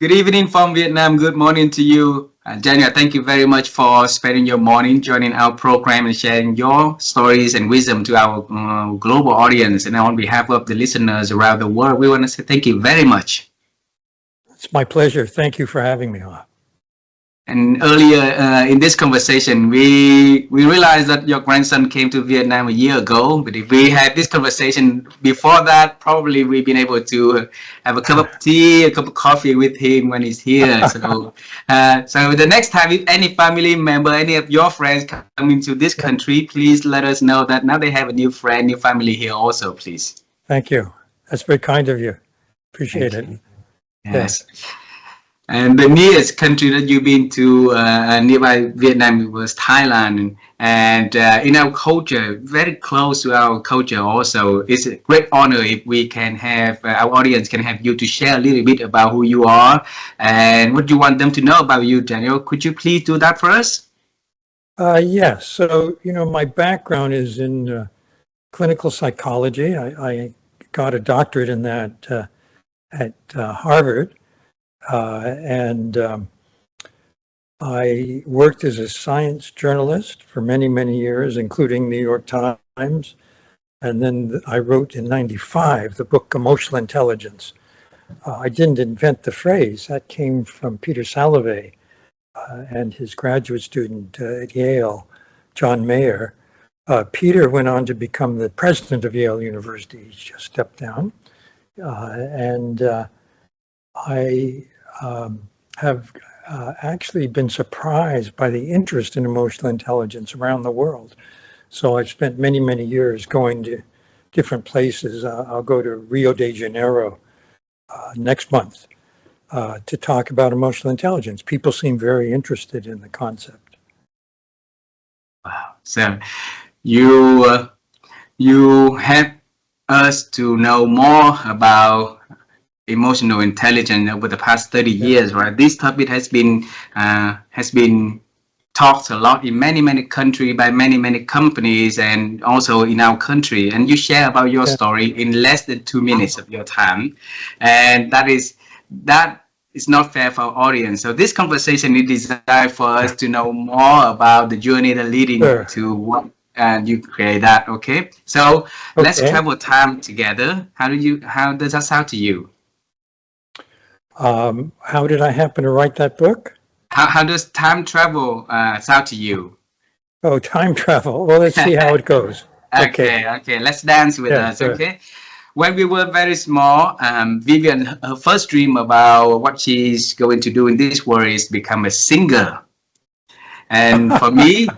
Good evening from Vietnam. Good morning to you. Daniel, thank you very much for spending your morning joining our program and sharing your stories and wisdom to our global audience. And on behalf of the listeners around the world, we want to say thank you very much. It's my pleasure. Thank you for having me on. And earlier in this conversation, we realized that your grandson came to Vietnam a year ago. But if we had this conversation before that, probably we've been able to have a cup of tea, a cup of coffee with him when he's here. So the next time, if any family member, any of your friends come into this country, please let us know that now they have a new friend, new family here also, please. Thank you. That's very kind of you. Appreciate it. Yes. And the nearest country that you've been to nearby Vietnam was Thailand. And in our culture, very close to our culture also, it's a great honor if we can have, our audience can have you to share a little bit about who you are and what you want them to know about you, Daniel. Could you please do that for us? Yes. So, my background is in clinical psychology. I got a doctorate in that at Harvard. And I worked as a science journalist for many, many years, including New York Times. And then I wrote in '95 the book Emotional Intelligence. I didn't invent the phrase. That came from Peter Salovey and his graduate student at Yale, John Mayer. Peter went on to become the president of Yale University. He just stepped down. I have actually been surprised by the interest in emotional intelligence around the world. So I've spent many, many years going to different places. I'll go to Rio de Janeiro next month to talk about emotional intelligence. People seem very interested in the concept. Wow. So you help us to know more about emotional intelligence over the past 30 years, right? This topic has been talked a lot in many countries by many companies and also in our country. And you share about your story in less than 2 minutes of your time, and that is not fair for our audience. So this conversation is designed for us to know more about the journey that leading to what you create that. Okay, so let's travel time together. How does that sound to you? How did I happen to write that book? How does time travel sound to you? Oh, time travel. Well, let's see how it goes. Okay. Let's dance with us. Sure. Okay. When we were very small, Vivian, her first dream about what she's going to do in this world is become a singer. And for me,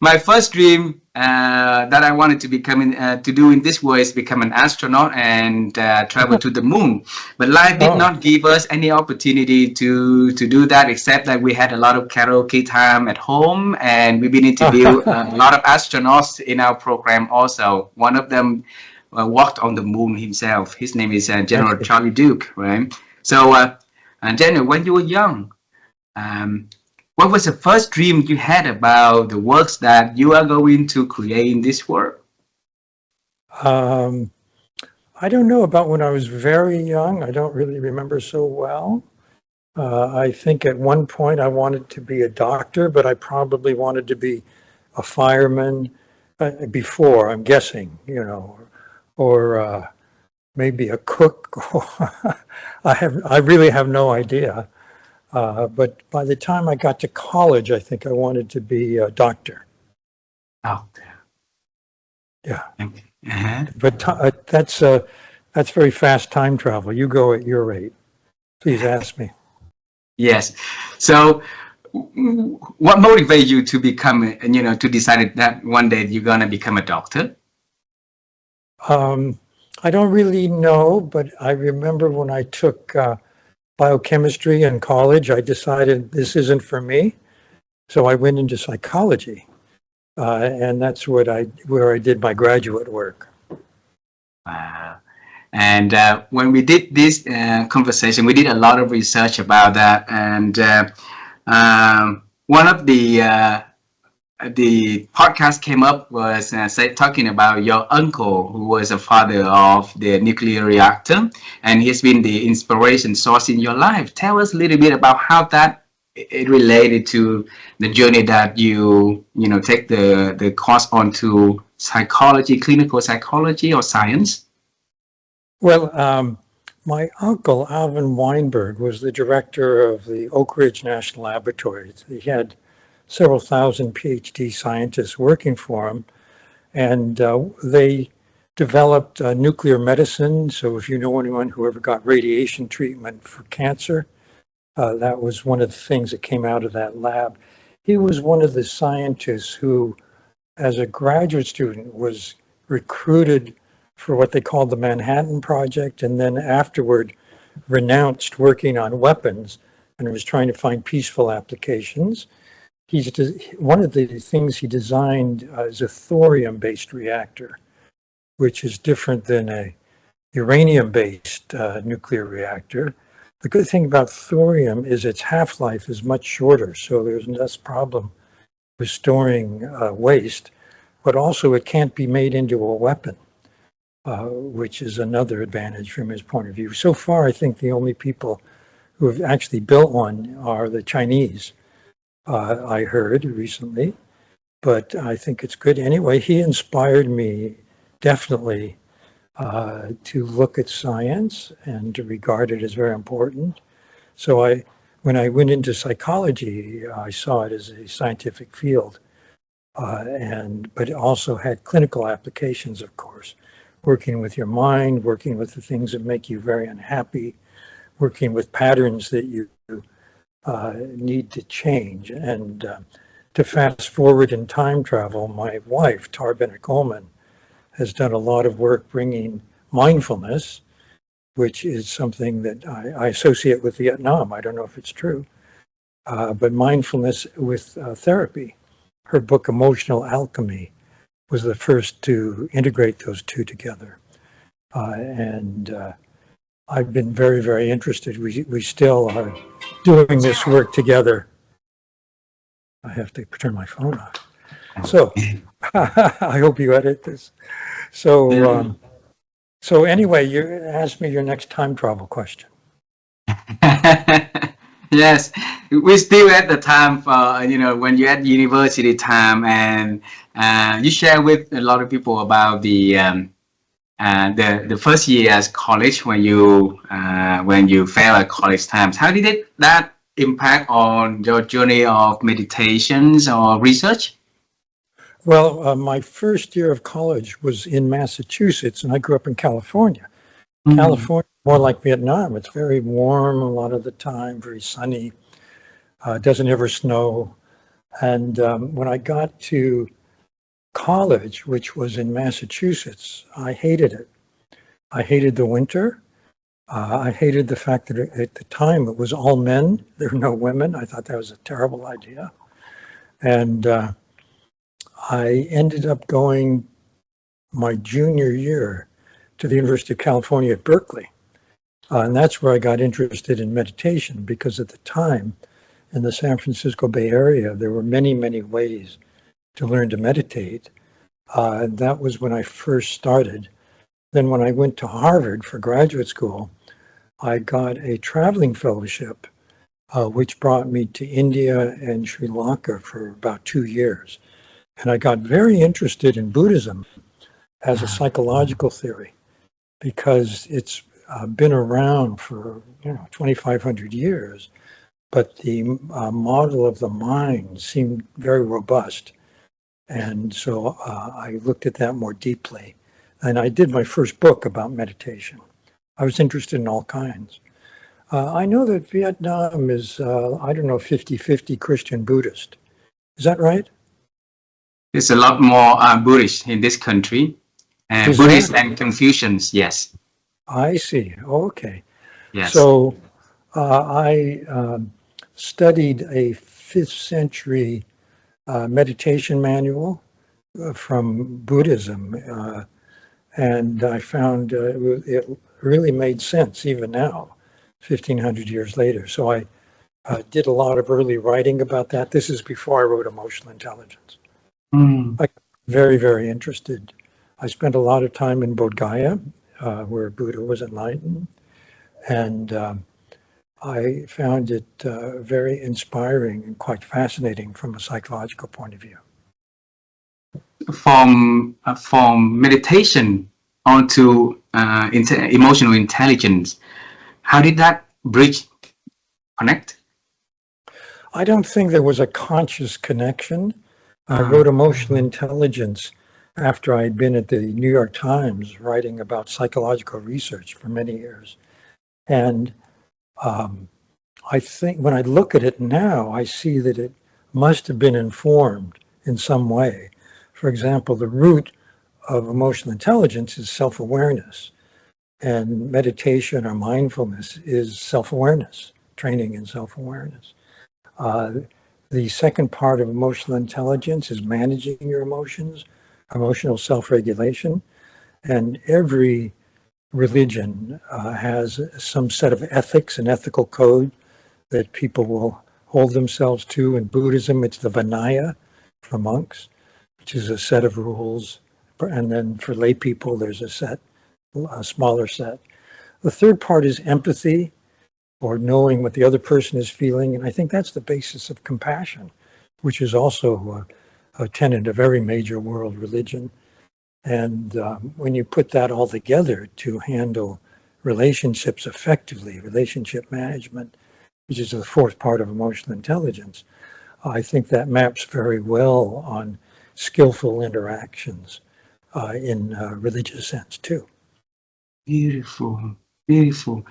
my first dream that I wanted to do in this world is become an astronaut and travel to the moon. But life did not give us any opportunity to do that, except that we had a lot of karaoke time at home, and we've been interviewed a lot of astronauts in our program also. One of them walked on the moon himself. His name is General Charlie Duke, right? So, General, when you were young, what was the first dream you had about the works that you are going to create in this world? I don't know about when I was very young. I don't really remember so well. I think at one point I wanted to be a doctor, but I probably wanted to be a fireman before, I'm guessing, or maybe a cook. I really have no idea. But by the time I got to college, I think I wanted to be a doctor. Oh, yeah. But that's very fast time travel. You go at your rate. Please ask me. Yes. So, what motivated you to become, to decide that one day you're gonna become a doctor? I don't really know, but I remember when I took biochemistry in college, I decided this isn't for me. So I went into psychology, and that's where I did my graduate work. Wow. And when we did this conversation, we did a lot of research about that. And one of the the podcast came up was talking about your uncle who was a father of the nuclear reactor, and he's been the inspiration source in your life. Tell us a little bit about how that it related to the journey that you take the course onto psychology, clinical psychology or science. Well, my uncle, Alvin Weinberg, was the director of the Oak Ridge National Laboratory. He had several thousand PhD scientists working for him, and they developed nuclear medicine. So if you know anyone who ever got radiation treatment for cancer, that was one of the things that came out of that lab. He was one of the scientists who, as a graduate student, was recruited for what they called the Manhattan Project, and then afterward renounced working on weapons and was trying to find peaceful applications. One of the things he designed is a thorium-based reactor, which is different than a uranium-based nuclear reactor. The good thing about thorium is its half-life is much shorter, so there's less problem with storing waste, but also it can't be made into a weapon, which is another advantage from his point of view. So far, I think the only people who have actually built one are the Chinese, I heard recently, but I think it's good. Anyway, he inspired me definitely to look at science and to regard it as very important. So when I went into psychology, I saw it as a scientific field, but it also had clinical applications, of course, working with your mind, working with the things that make you very unhappy, working with patterns that you need to change. And to fast forward in time travel, my wife, Daniel Goleman, has done a lot of work bringing mindfulness, which is something that I associate with Vietnam. I don't know if it's true, but mindfulness with therapy. Her book, Emotional Alchemy, was the first to integrate those two together. And I've been very, very interested. We still are doing this work together. I have to turn my phone off. So I hope you edit this. So, so anyway, you asked me your next time travel question. Yes, we still at the time for when you're at university time, and you share with a lot of people about the first year as college when you fail at college times. How did that impact on your journey of meditations or research? Well, my first year of college was in Massachusetts, and I grew up in California. Mm. California, more like Vietnam. It's very warm a lot of the time, very sunny. It doesn't ever snow. And when I got to college, which was in Massachusetts, I hated it. I hated the winter. I hated the fact that at the time it was all men. There were no women. I thought that was a terrible idea. And I ended up going my junior year to the University of California at Berkeley. And that's where I got interested in meditation, because at the time in the San Francisco Bay Area, there were many, many ways to learn to meditate. And that was when I first started. Then when I went to Harvard for graduate school, I got a traveling fellowship, which brought me to India and Sri Lanka for about 2 years. And I got very interested in Buddhism as a psychological theory, because it's been around for 2,500 years, but the model of the mind seemed very robust. And so I looked at that more deeply. And I did my first book about meditation. I was interested in all kinds. I know that Vietnam is, 50-50 Christian Buddhist. Is that right? There's a lot more Buddhist in this country. Buddhist and Confucians, yes. I see. Okay. Yes. So I studied a 5th century meditation manual from Buddhism, and I found it really made sense even now, 1,500 years later. So I did a lot of early writing about that. This is before I wrote Emotional Intelligence. Mm. I'm very, very interested. I spent a lot of time in Bodh Gaya, where Buddha was enlightened, and I found it very inspiring and quite fascinating from a psychological point of view. From meditation onto emotional intelligence, how did that bridge connect? I don't think there was a conscious connection. I Uh, wrote Emotional Intelligence after I'd been at the New York Times writing about psychological research for many years. And um, I think when I look at it now, I see that it must have been informed in some way. For example, the root of emotional intelligence is self-awareness, and meditation or mindfulness is self-awareness, training in self-awareness. Uh, the second part of emotional intelligence is managing your emotions, emotional self-regulation, and every religion has some set of ethics and ethical code that people will hold themselves to. In Buddhism, it's the Vinaya for monks, which is a set of rules. And then for lay people, there's a smaller set. The third part is empathy, or knowing what the other person is feeling. And I think that's the basis of compassion, which is also a tenet of every major world religion. And when you put that all together to handle relationships effectively, relationship management, which is the fourth part of emotional intelligence, I think that maps very well on skillful interactions in a religious sense too. Beautiful, beautiful.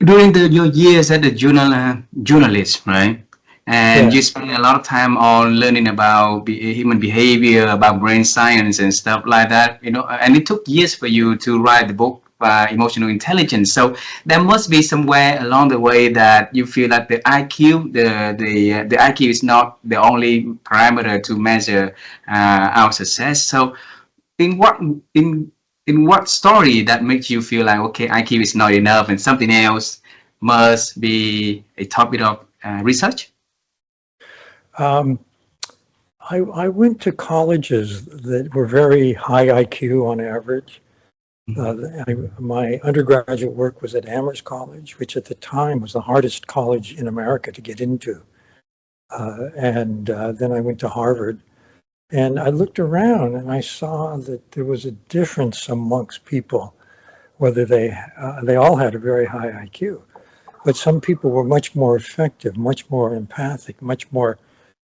During your years as a journalist, right? And you Yes. spend a lot of time on learning about human behavior, about brain science and stuff like that, and it took years for you to write the book, Emotional Intelligence. So there must be somewhere along the way that you feel that the IQ, the IQ is not the only parameter to measure our success. So in what in in what story that makes you feel like, okay, IQ is not enough and something else must be a topic of research? Um, I went to colleges that were very high IQ on average. Mhm. My undergraduate work was at Amherst College, which at the time was the hardest college in America to get into. And then I went to Harvard. And I looked around and I saw that there was a difference amongst people, whether they all had a very high IQ, but some people were much more effective, much more empathic, much more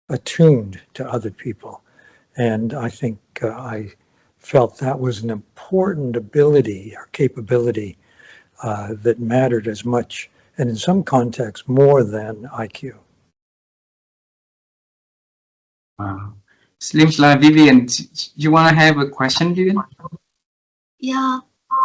attuned to other people. And I think I felt that was an important ability or capability that mattered as much, and in some contexts, more than IQ. Wow. Seems like Vivian, you want to have a question, Vivian? Yeah,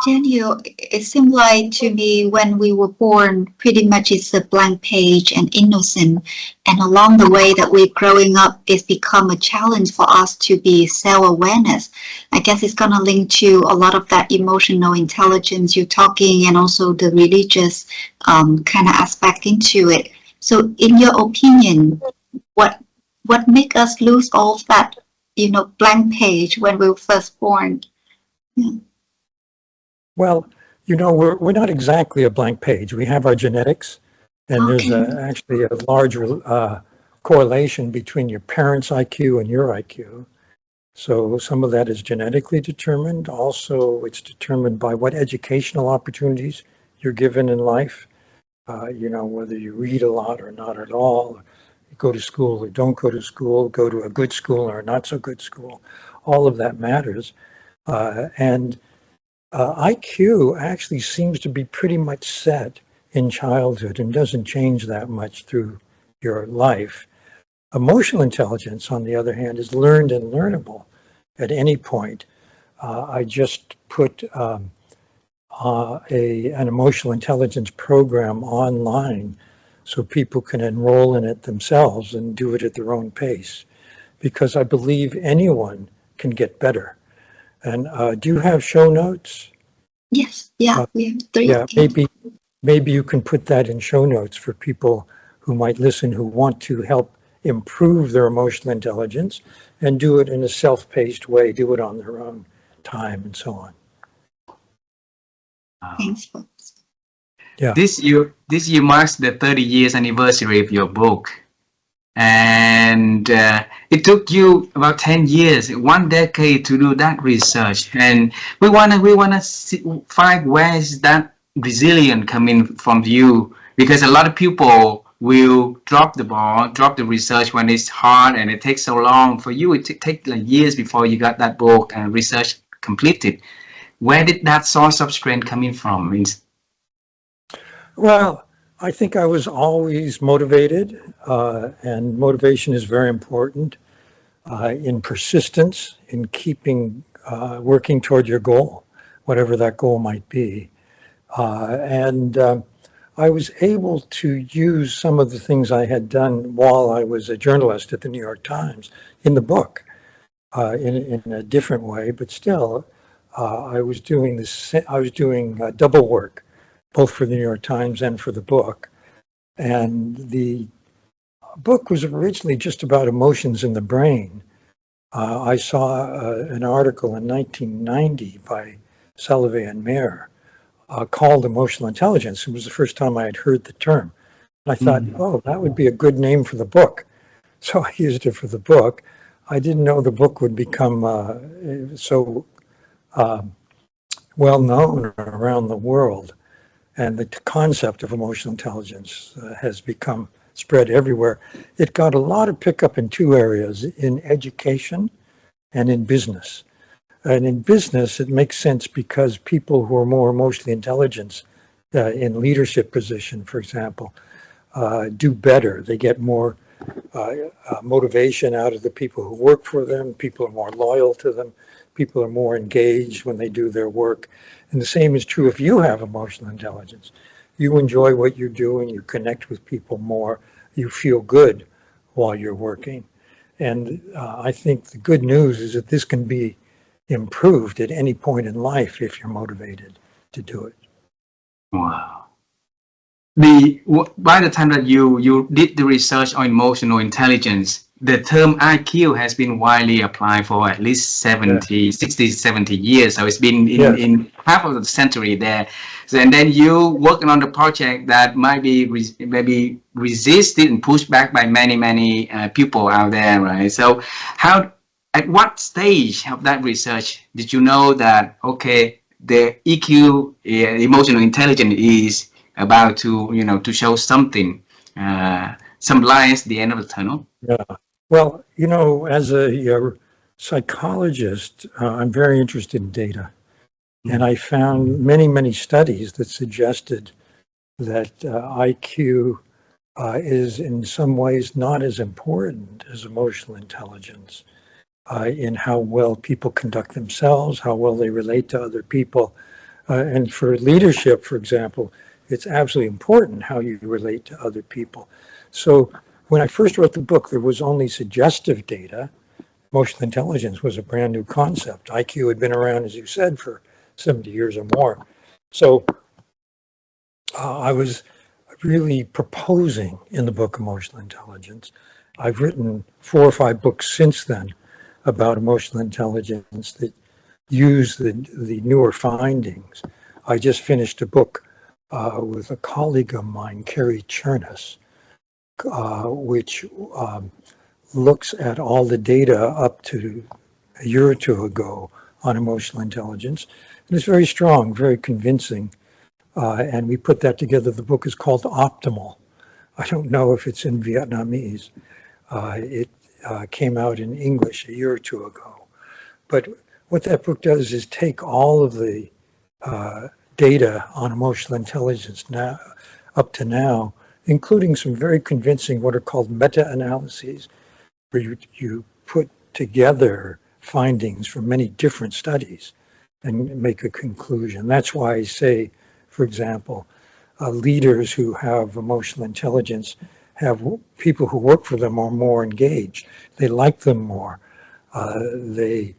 Daniel, it seemed like to me when we were born, pretty much it's a blank page and innocent. And along the way that we're growing up, it's become a challenge for us to be self-awareness. I guess it's going to link to a lot of that emotional intelligence you're talking and also the religious kind of aspect into it. So in your opinion, what what make us lose all that, blank page when we were first born? Yeah. Well, we're not exactly a blank page. We have our genetics, and there's Okay. actually a large correlation between your parents' IQ and your IQ. So some of that is genetically determined. Also, it's determined by what educational opportunities you're given in life. Whether you read a lot or not at all, you go to school or don't go to school, go to a good school or not so good school. All of that matters. And IQ actually seems to be pretty much set in childhood and doesn't change that much through your life. Emotional intelligence, on the other hand, is learned and learnable at any point. I just put an emotional intelligence program online so people can enroll in it themselves and do it at their own pace, because I believe anyone can get better. And do you have show notes? Yes, yeah, Uh, we have three. yeah, maybe you can put that in show notes for people who might listen who want to help improve their emotional intelligence and do it in a self-paced way, do it on their own time and so on. Thanks, folks. Yeah. This year marks the 30 years anniversary of your book. And it took you about 10 years, 1 decade to do that research. And we wanna find where is that resilience coming from you, because a lot of people will drop the ball, drop the research when it's hard and it takes so long. For you, it takes like years before you got that book and research completed. Where did that source of strength coming from? Well, I think I was always motivated, and motivation is very important in persistence, in keeping working toward your goal, whatever that goal might be. And I was able to use some of the things I had done while I was a journalist at the New York Times in the book in a different way, but still I was doing double work, both for the New York Times and for the book. And the book was originally just about emotions in the brain. I saw an article in 1990 by Salovey and Mayer called Emotional Intelligence. It was the first time I had heard the term. And I thought, oh, that would be a good name for the book. So I used it for the book. I didn't know the book would become so well known around the world. And the concept of emotional intelligence has become spread everywhere. It got a lot of pickup in two areas, in education and in business. And in business, it makes sense because people who are more emotionally intelligent in leadership position, for example, do better. They get more motivation out of the people who work for them. People are more loyal to them. People are more engaged when they do their work. And the same is true if you have emotional intelligence. You enjoy what you're doing, you connect with people more, you feel good while you're working. And I think the good news is that this can be improved at any point in life if you're motivated to do it. Wow. By the time that you did the research on emotional intelligence, the term IQ has been widely applied for at least 60, 70 years. So it's been in half of the century there. So, and then you working on the project that might be maybe resisted and pushed back by many people out there, right? So at what stage of that research did you know that, okay, the EQ, emotional intelligence, is about to, to show something, some light at the end of the tunnel? Yeah. Well, as a psychologist, I'm very interested in data. And I found many studies that suggested that IQ is in some ways not as important as emotional intelligence in how well people conduct themselves, how well they relate to other people. And for leadership, for example, it's absolutely important how you relate to other people. So when I first wrote the book, there was only suggestive data. Emotional intelligence was a brand new concept. IQ had been around, as you said, for 70 years or more. So I was really proposing in the book Emotional Intelligence. I've written 4 or 5 books since then about emotional intelligence that use the newer findings. I just finished a book with a colleague of mine, Carrie Chernus, which looks at all the data up to a year or two ago on emotional intelligence. And it's very strong, very convincing. And we put that together. The book is called Optimal. I don't know if it's in Vietnamese. It came out in English a year or two ago. But what that book does is take all of the data on emotional intelligence now, up to now, including some very convincing what are called meta-analyses, where you put together findings from many different studies and make a conclusion. That's why I say, for example, leaders who have emotional intelligence have people who work for them are more engaged. They like them more. They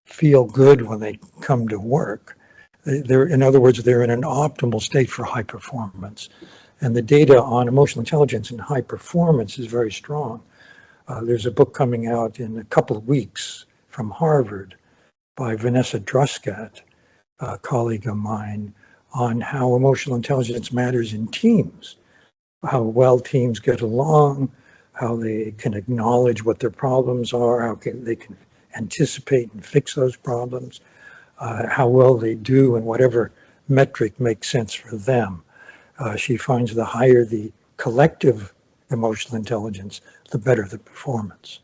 feel good when they come to work. In other words, they're in an optimal state for high performance. And the data on emotional intelligence and high performance is very strong. There's a book coming out in a couple of weeks from Harvard by Vanessa Druskat, a colleague of mine, on how emotional intelligence matters in teams, how well teams get along, how they can acknowledge what their problems are, how they can anticipate and fix those problems, how well they do and whatever metric makes sense for them. She finds the higher the collective emotional intelligence, the better the performance.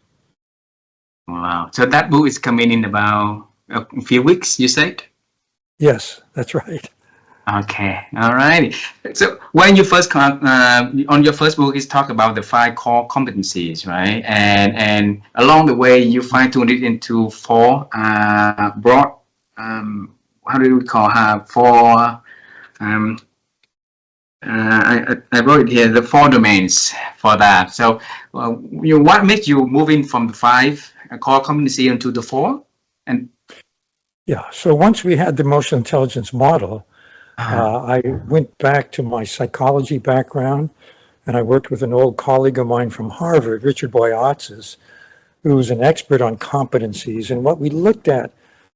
Wow. So that book is coming in about a few weeks, you said? Yes, that's right. Okay. All right. So when you first on your first book, is talk about the 5 core competencies, right? And along the way, you fine-tune it into 4 broad, how do we call 4, I wrote it here, the 4 domains for that. So what made you move in from the 5 core competency into the 4? And yeah, so once we had the emotional intelligence model, I went back to my psychology background, and I worked with an old colleague of mine from Harvard, Richard Boyatzis, who was an expert on competencies. And what we looked at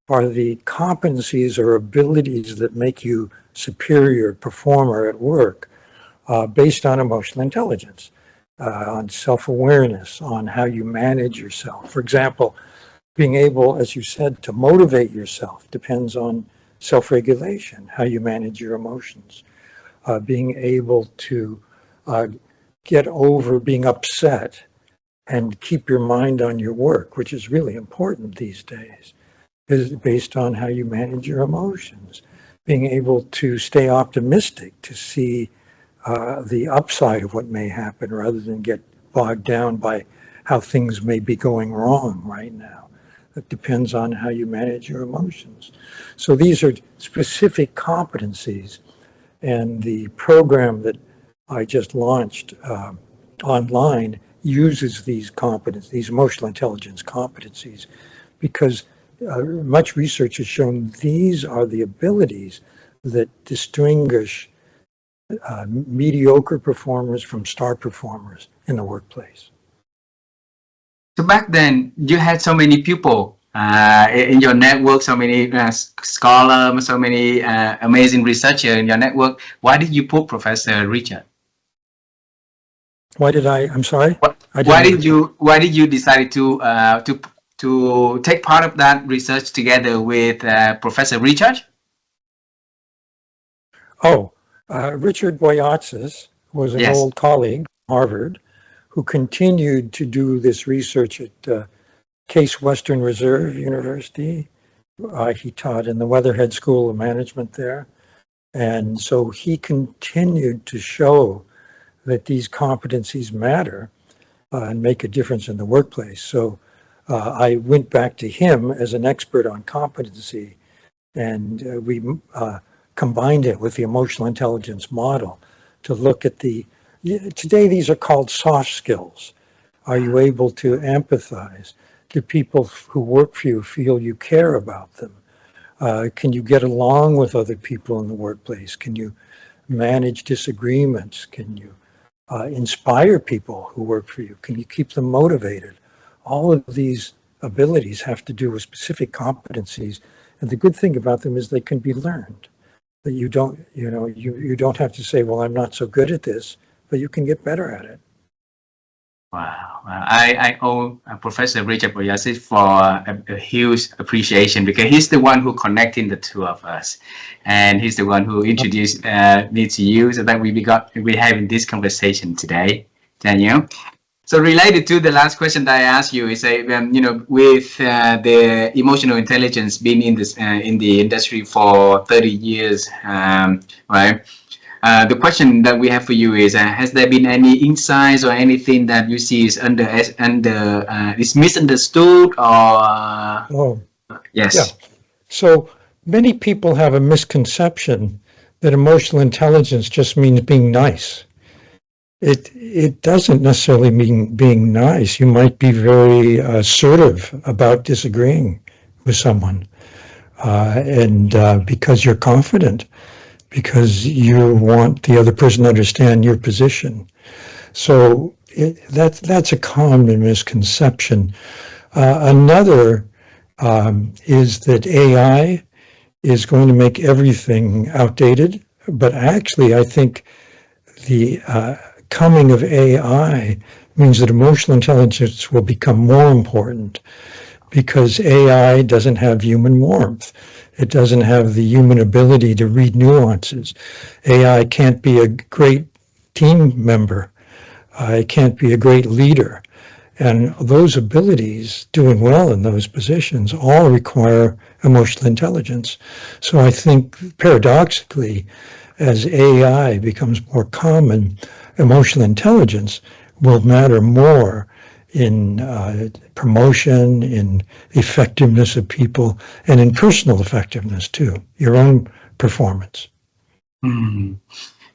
are the competencies or abilities that make you superior performer at work based on emotional intelligence, on self-awareness, on how you manage yourself. For example, being able, as you said, to motivate yourself depends on self-regulation, how you manage your emotions. Being able to get over being upset and keep your mind on your work, which is really important these days, is based on how you manage your emotions. Being able to stay optimistic, to see the upside of what may happen rather than get bogged down by how things may be going wrong right now. It depends on how you manage your emotions. So these are specific competencies, and the program that I just launched online uses these competencies, these emotional intelligence competencies, because much research has shown these are the abilities that distinguish mediocre performers from star performers in the workplace. so back then, you had so many people in your network, so many scholars, so many amazing researchers in your network. Why did you put Professor Richard? Why did I'm sorry? Why did you decide to take part of that research together with Professor Richard? Richard Boyatzis was an old colleague from Harvard who continued to do this research at Case Western Reserve University. He taught in the Weatherhead School of Management there. And so he continued to show that these competencies matter and make a difference in the workplace. So I went back to him as an expert on competency, and we combined it with the emotional intelligence model to look at today these are called soft skills. Are you able to empathize? Do people who work for you feel you care about them? Can you get along with other people in the workplace? Can you manage disagreements? Can you inspire people who work for you? Can you keep them motivated? All of these abilities have to do with specific competencies. And the good thing about them is they can be learned. That you don't, you don't have to say, well, I'm not so good at this, but you can get better at it. Wow. I owe Professor Richard Boyatzis for a huge appreciation, because he's the one who connected the two of us, and he's the one who introduced me to you, so that we having this conversation today, Daniel. So related to the last question that I asked you is, with the emotional intelligence being in the industry for 30 years, right? The question that we have for you is: has there been any insights or anything that you see is is misunderstood or? Yes. Yeah. So many people have a misconception that emotional intelligence just means being nice. It doesn't necessarily mean being nice. You might be very assertive about disagreeing with someone, and because you're confident, because you want the other person to understand your position. So that's a common misconception. Another is that AI is going to make everything outdated, but actually I think the coming of AI means that emotional intelligence will become more important, because AI doesn't have human warmth. It doesn't have the human ability to read nuances. AI can't be a great team member. It can't be a great leader. And those abilities, doing well in those positions, all require emotional intelligence. So I think paradoxically, as AI becomes more common, emotional intelligence will matter more in promotion, in effectiveness of people, and in personal effectiveness too, your own performance. Mm.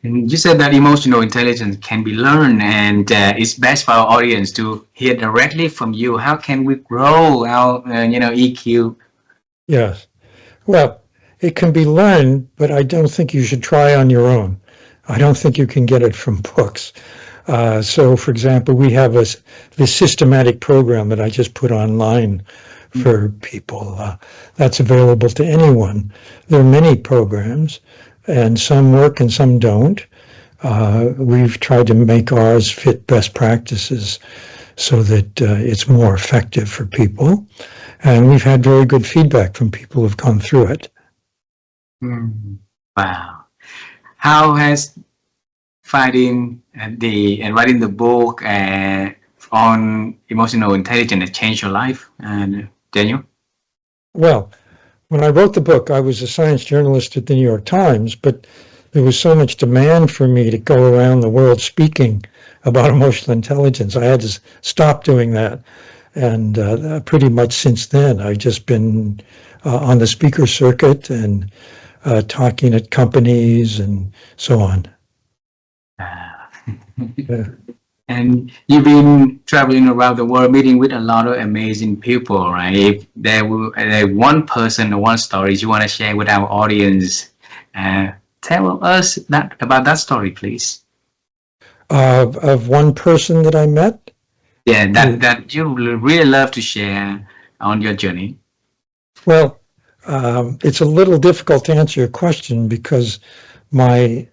And you said that emotional intelligence can be learned, and it's best for our audience to hear directly from you. How can we grow our, EQ? Yes. Well, it can be learned, but I don't think you should try on your own. I don't think you can get it from books. So, for example, we have this systematic program that I just put online for people. That's available to anyone. There are many programs, and some work and some don't. We've tried to make ours fit best practices so that it's more effective for people. And we've had very good feedback from people who've gone through it. Mm. Wow. How has finding and writing the book on emotional intelligence changed your life, Daniel? Well, when I wrote the book, I was a science journalist at the New York Times, but there was so much demand for me to go around the world speaking about emotional intelligence. I had to stop doing that. And pretty much since then, I've just been on the speaker circuit and talking at companies and so on. Yeah. And you've been traveling around the world, meeting with a lot of amazing people, right? If there were one person or one story you want to share with our audience, tell us about that story, please. Of one person that I met? Yeah, that you really love to share on your journey. Well, it's a little difficult to answer your question because my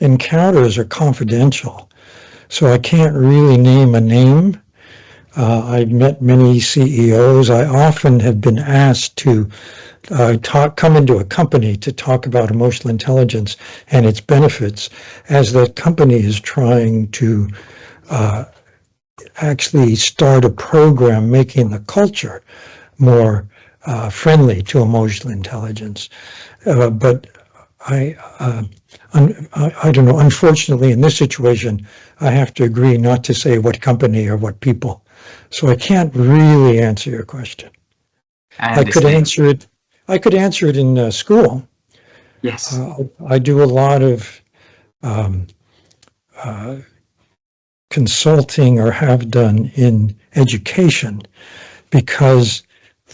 encounters are confidential. So I can't really name a name. I've met many CEOs. I often have been asked to come into a company to talk about emotional intelligence and its benefits, as that company is trying to actually start a program making the culture more friendly to emotional intelligence. But I don't know, unfortunately in this situation, I have to agree not to say what company or what people. So I can't really answer your question. I could answer it in school. Yes. I do a lot of consulting, or have done, in education, because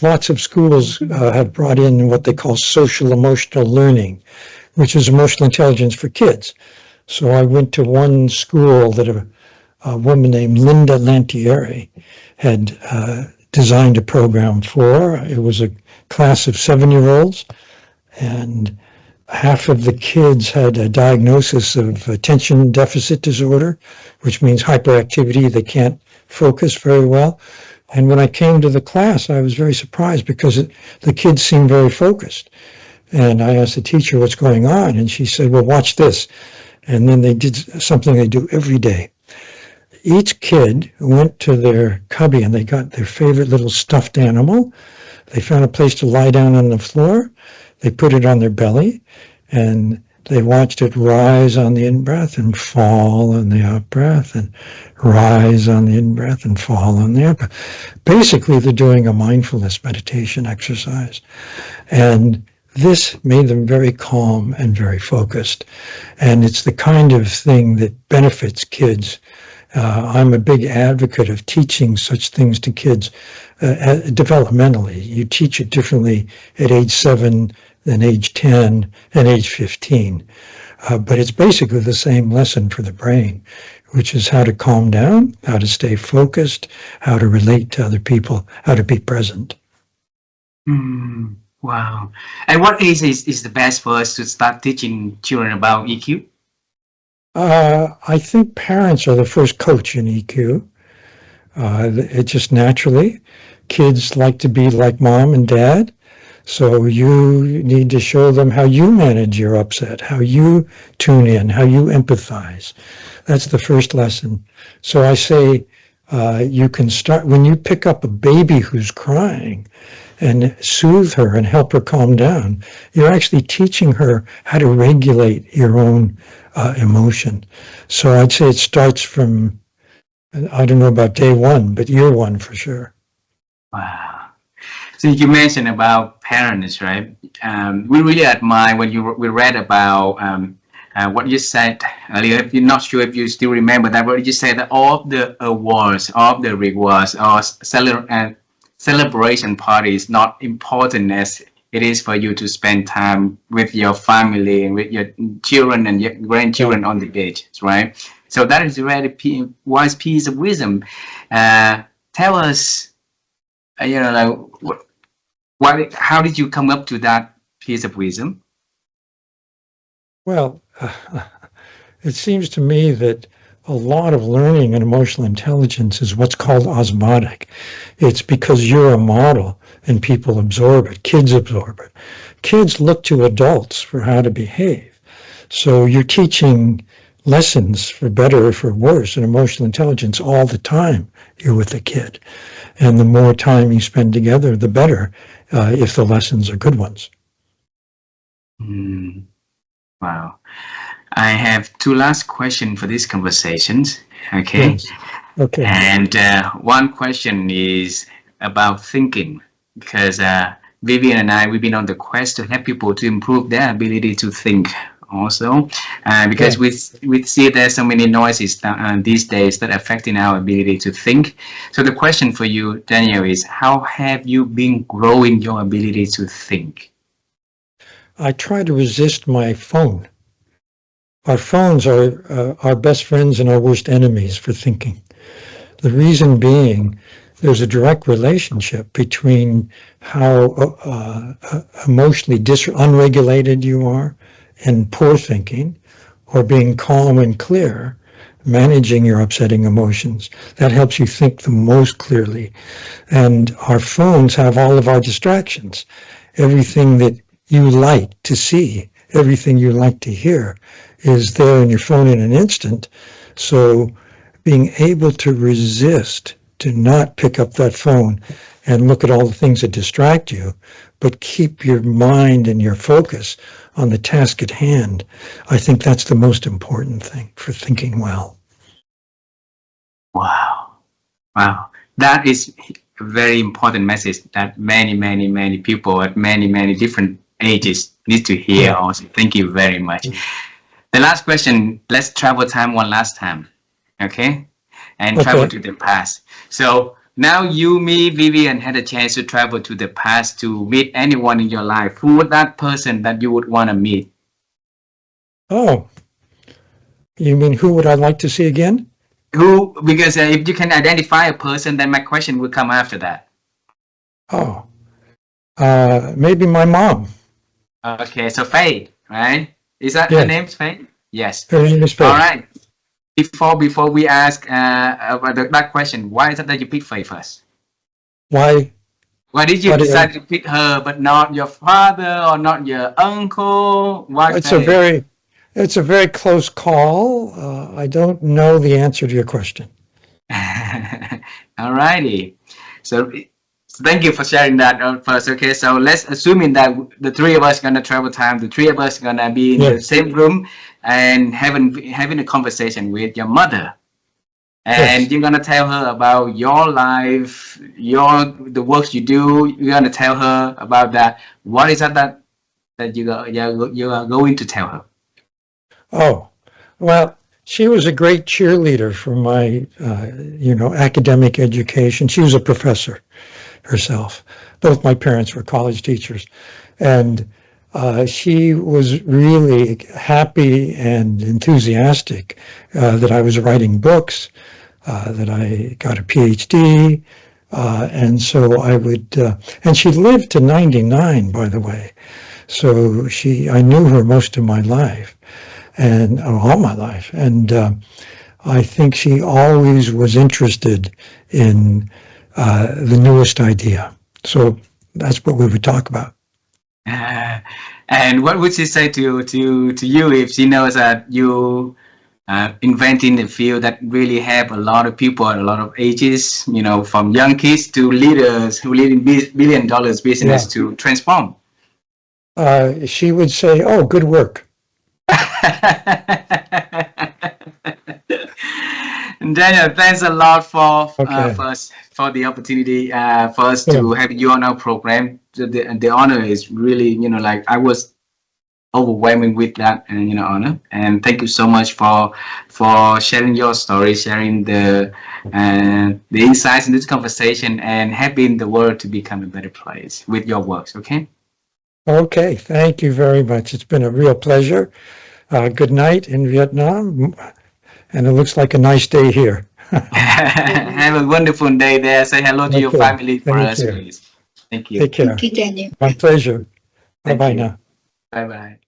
lots of schools have brought in what they call social emotional learning, which is emotional intelligence for kids. So I went to one school that a woman named Linda Lantieri had designed a program for. It was a class of 7-year-olds, and half of the kids had a diagnosis of attention deficit disorder, which means hyperactivity. They can't focus very well. And when I came to the class, I was very surprised because the kids seemed very focused. And I asked the teacher what's going on, and she said, well, watch this. And then they did something they do every day. Each kid went to their cubby and they got their favorite little stuffed animal. They found a place to lie down on the floor. They put it on their belly, and they watched it rise on the in-breath and fall on the out-breath, and rise on the in-breath and fall on the out-breath. Basically, they're doing a mindfulness meditation exercise. And this made them very calm and very focused. And it's the kind of thing that benefits kids. I'm a big advocate of teaching such things to kids developmentally. You teach it differently at age 7 than age 10 and age 15. But it's basically the same lesson for the brain, which is how to calm down, how to stay focused, how to relate to other people, how to be present. Wow. And what age is the best for us to start teaching children about EQ? I think parents are the first coach in EQ. It just naturally, kids like to be like mom and dad. So you need to show them how you manage your upset, how you tune in, how you empathize. That's the first lesson. So I say, you can start when you pick up a baby who's crying and soothe her and help her calm down. You're actually teaching her how to regulate your own emotion. So I'd say it starts from, I don't know about day one, but year one for sure. Wow. So you mentioned about parents, right? We really admire when we read about what you said earlier. If you're not sure if you still remember that, what you said that all the awards, all the rewards, or celebration parties not important as it is for you to spend time with your family and with your children and your grandchildren on the beach, right? So that is a very wise piece of wisdom. Tell us, how did you come up to that piece of wisdom? Well, it seems to me that a lot of learning and emotional intelligence is what's called osmotic. It's because you're a model and people absorb it. Kids absorb it. Kids look to adults for how to behave. So you're teaching lessons for better or for worse in emotional intelligence all the time you're with a kid. And the more time you spend together, the better, if the lessons are good ones. Wow. I have two last questions for these conversations. Okay. Yes. Okay. And one question is about thinking, because Vivian and I, we've been on the quest to help people to improve their ability to think also, because we see there's so many noises these days that are affecting our ability to think. So the question for you, Daniel, is how have you been growing your ability to think? I try to resist my phone. Our phones are our best friends and our worst enemies for thinking. The reason being, there's a direct relationship between how emotionally unregulated you are and poor thinking, or being calm and clear, managing your upsetting emotions. That helps you think the most clearly. And our phones have all of our distractions. Everything that you like to see, everything you like to hear is there in your phone in an instant. So being able to resist, to not pick up that phone and look at all the things that distract you, but keep your mind and your focus on the task at hand, I think that's the most important thing for thinking well. Wow. Wow. That is a very important message that many people at many different ages need to hear also. Thank you very much. The last question, let's travel time one last time. Okay? And travel to the past. So now you, me, Vivian had a chance to travel to the past to meet anyone in your life. Who would that person that you would want to meet? Oh, you mean who would I like to see again? Who, because if you can identify a person, then my question will come after that. Oh, maybe my mom. Okay, so Faye, right? Is that her name, Faye? Yes. Her name is Faye. All right. Before we ask about that question, why is it that you picked Faye first? Why did you decide to pick her, but not your father or not your uncle? Why? It's a very close call. I don't know the answer to your question. All righty. So thank you for sharing that first. Okay, so let's assuming that the three of us gonna travel time. The three of us gonna be in the same room and having a conversation with your mother, and you're gonna tell her about your life, the works you do. You're gonna tell her about that. What is that you are going to tell her? Oh, well, she was a great cheerleader for my academic education. She was a professor herself. Both my parents were college teachers, and she was really happy and enthusiastic that I was writing books, that I got a PhD. And so I would, and she lived to 99, by the way. So I knew her most of my life and all my life. And I think she always was interested in the newest idea. So that's what we would talk about. And what would she say to you if she knows that you inventing a field that really have a lot of people at a lot of ages, from young kids to leaders who lead in billion-dollar business to transform? She would say, "Oh, good work." Daniel, thanks a lot for the opportunity for us to have you on our program. The honor is really, I was overwhelming with that honor, and thank you so much for sharing your story, sharing the insights in this conversation, and helping the world to become a better place with your works. Okay, thank you very much. It's been a real pleasure. Good night in Vietnam, and it looks like a nice day here. Have a wonderful day there. Say hello to your family for us, please. Thank you. Take care. Thank you, Daniel. My pleasure. Bye-bye now. Bye-bye.